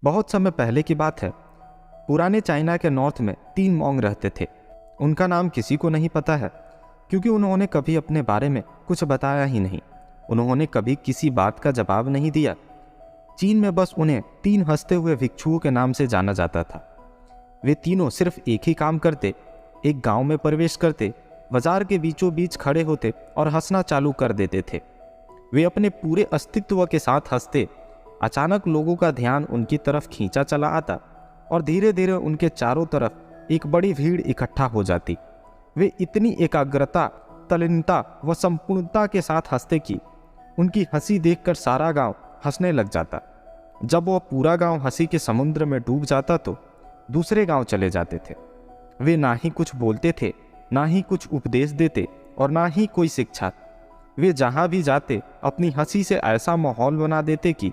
बहुत समय पहले की बात है। पुराने चाइना के नॉर्थ में 3 मॉन्ग रहते थे। उनका नाम किसी को नहीं पता है, क्योंकि उन्होंने कभी अपने बारे में कुछ बताया ही नहीं। उन्होंने कभी किसी बात का जवाब नहीं दिया। चीन में बस उन्हें 3 हंसते हुए भिक्षुओं के नाम से जाना जाता था। वे तीनों सिर्फ एक ही काम करते, एक गांव में प्रवेश करते, बाजार के बीचों बीच खड़े होते और हंसना चालू कर देते थे। वे अपने पूरे अस्तित्व के साथ हंसते। अचानक लोगों का ध्यान उनकी तरफ खींचा चला आता और धीरे धीरे उनके चारों तरफ एक बड़ी भीड़ इकट्ठा हो जाती। वे इतनी एकाग्रता, तल्लीनता व संपूर्णता के साथ हंसते कि उनकी हंसी देखकर सारा गांव हंसने लग जाता। जब वह पूरा गांव हंसी के समुद्र में डूब जाता तो दूसरे गांव चले जाते थे। वे ना ही कुछ बोलते थे, ना ही कुछ उपदेश देते और ना ही कोई शिक्षा। वे जहां भी जाते अपनी हंसी से ऐसा माहौल बना देते कि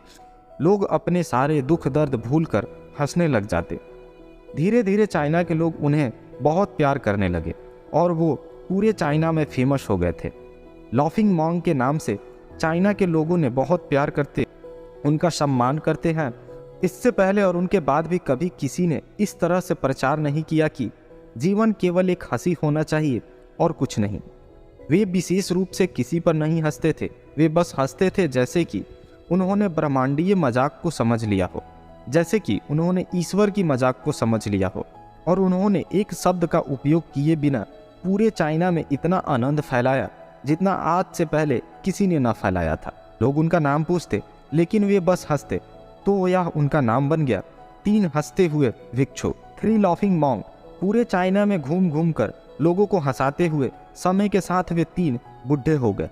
लोग अपने सारे दुख दर्द भूलकर हंसने लग जाते। धीरे धीरे चाइना के लोग उन्हें बहुत प्यार करने लगे और वो पूरे चाइना में फेमस हो गए थे। लाफिंग मॉन्ग के नाम से चाइना के लोगों ने बहुत प्यार करते, उनका सम्मान करते हैं। इससे पहले और उनके बाद भी कभी किसी ने इस तरह से प्रचार नहीं किया कि जीवन केवल एक हंसी होना चाहिए और कुछ नहीं। वे विशेष रूप से किसी पर नहीं हंसते थे, वे बस हंसते थे जैसे कि उन्होंने ब्रह्मांडीय मजाक को समझ लिया हो, जैसे कि उन्होंने ईश्वर की मजाक को समझ लिया हो। और उन्होंने एक शब्द का उपयोग किए बिना पूरे चाइना में इतना आनंद फैलाया जितना आज से पहले किसी ने न फैलाया था। लोग उनका नाम पूछते, लेकिन वे बस हंसते, तो यह उनका नाम बन गया 3 हंसते हुए भिक्षु, 3 लाफिंग मॉन्ग। पूरे चाइना में घूम घूम कर लोगों को हंसाते हुए समय के साथ वे 3 बुढ़े हो गए।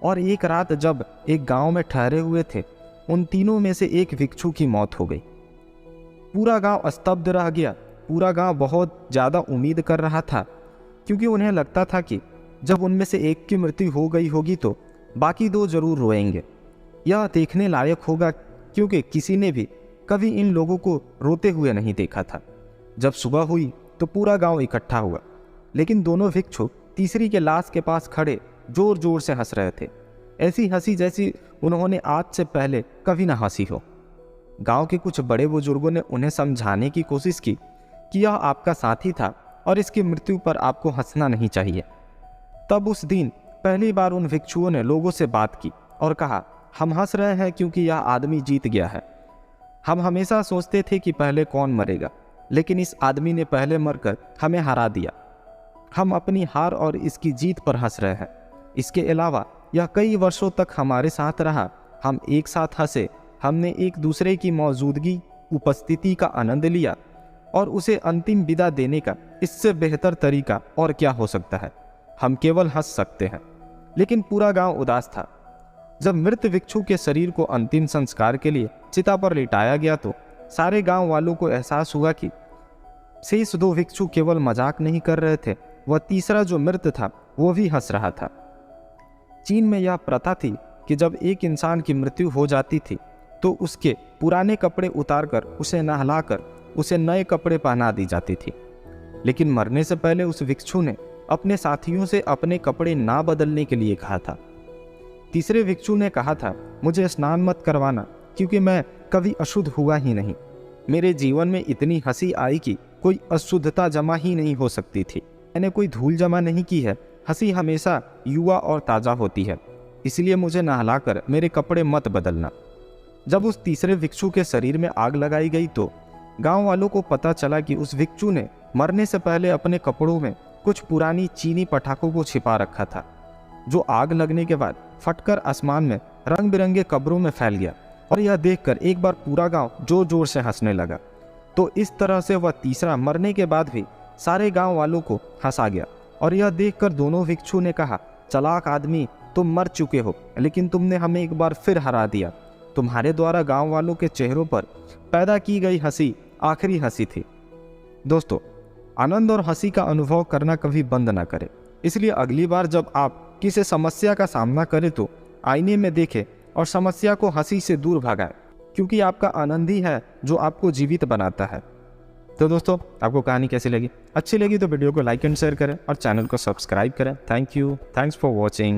और एक रात जब एक गांव में ठहरे हुए थे, उन तीनों में से एक भिक्षु की मौत हो गई। पूरा गांव स्तब्ध रह गया। पूरा गांव बहुत ज़्यादा उम्मीद कर रहा था, क्योंकि उन्हें लगता था कि जब उनमें से एक की मृत्यु हो गई होगी तो बाकी 2 जरूर रोएंगे। यह देखने लायक होगा, क्योंकि किसी ने भी कभी इन लोगों को रोते हुए नहीं देखा था। जब सुबह हुई तो पूरा गांव इकट्ठा हुआ, लेकिन दोनों भिक्षु तीसरी के लाश के पास खड़े जोर जोर से हंस रहे थे। ऐसी हंसी जैसी उन्होंने आज से पहले कभी ना हंसी हो। गांव के कुछ बड़े बुजुर्गों ने उन्हें समझाने की कोशिश की कि यह आपका साथी था और इसकी मृत्यु पर आपको हंसना नहीं चाहिए। तब उस दिन पहली बार उन भिक्षुओं ने लोगों से बात की और कहा, हम हंस रहे हैं क्योंकि यह आदमी जीत गया है। हम हमेशा सोचते थे कि पहले कौन मरेगा, लेकिन इस आदमी ने पहले मरकर हमें हरा दिया। हम अपनी हार और इसकी जीत पर हंस रहे हैं। इसके अलावा यह कई वर्षों तक हमारे साथ रहा। हम एक साथ हंसे, हमने एक दूसरे की मौजूदगी, उपस्थिति का आनंद लिया और उसे अंतिम विदा देने का इससे बेहतर तरीका और क्या हो सकता है। हम केवल हंस सकते हैं। लेकिन पूरा गांव उदास था। जब मृत भिक्षु के शरीर को अंतिम संस्कार के लिए चिता पर लिटाया गया तो सारे गांव वालों को एहसास हुआ कि शेष 2 भिक्षु केवल मजाक नहीं कर रहे थे, वह तीसरा जो मृत था वो भी हंस रहा था। चीन में यह प्रथा थी कि जब एक इंसान की मृत्यु हो जाती थी तो उसके पुराने कपड़े उतारकर उसे नहलाकर उसे नए कपड़े पहना दी जाती थी। लेकिन मरने से पहले उस भिक्षु ने अपने साथियों से अपने कपड़े ना बदलने के लिए कहा था। तीसरे भिक्षु ने कहा था, मुझे स्नान मत करवाना, क्योंकि मैं कभी अशुद्ध हुआ ही नहीं। मेरे जीवन में इतनी हंसी आई कि कोई अशुद्धता जमा ही नहीं हो सकती थी। मैंने कोई धूल जमा नहीं की है। हंसी हमेशा युवा और ताज़ा होती है, इसलिए मुझे नहलाकर मेरे कपड़े मत बदलना। जब उस तीसरे भिक्षु के शरीर में आग लगाई गई तो गांव वालों को पता चला कि उस भिक्षु ने मरने से पहले अपने कपड़ों में कुछ पुरानी चीनी पटाखों को छिपा रखा था, जो आग लगने के बाद फटकर आसमान में रंग बिरंगे कब्रों में फैल गया। और यह देखकर एक बार पूरा गांव जोर जोर से हंसने लगा। तो इस तरह से वह तीसरा मरने के बाद भी सारे गांव वालों को हंसा गया। और यह देखकर दोनों भिक्षु ने कहा, चालाक आदमी, तुम मर चुके हो, लेकिन तुमने हमें एक बार फिर हरा दिया। तुम्हारे द्वारा गांव वालों के चेहरों पर पैदा की गई हंसी आखिरी हंसी थी। दोस्तों, आनंद और हंसी का अनुभव करना कभी बंद ना करें। इसलिए अगली बार जब आप किसी समस्या का सामना करें तो आईने में देखें और समस्या को हंसी से दूर भगाएं, क्योंकि आपका आनंद ही है जो आपको जीवित बनाता है। तो दोस्तों, आपको कहानी कैसी लगी? अच्छी लगी तो वीडियो को लाइक एंड शेयर करें और चैनल को सब्सक्राइब करें। Thank you, thanks for watching.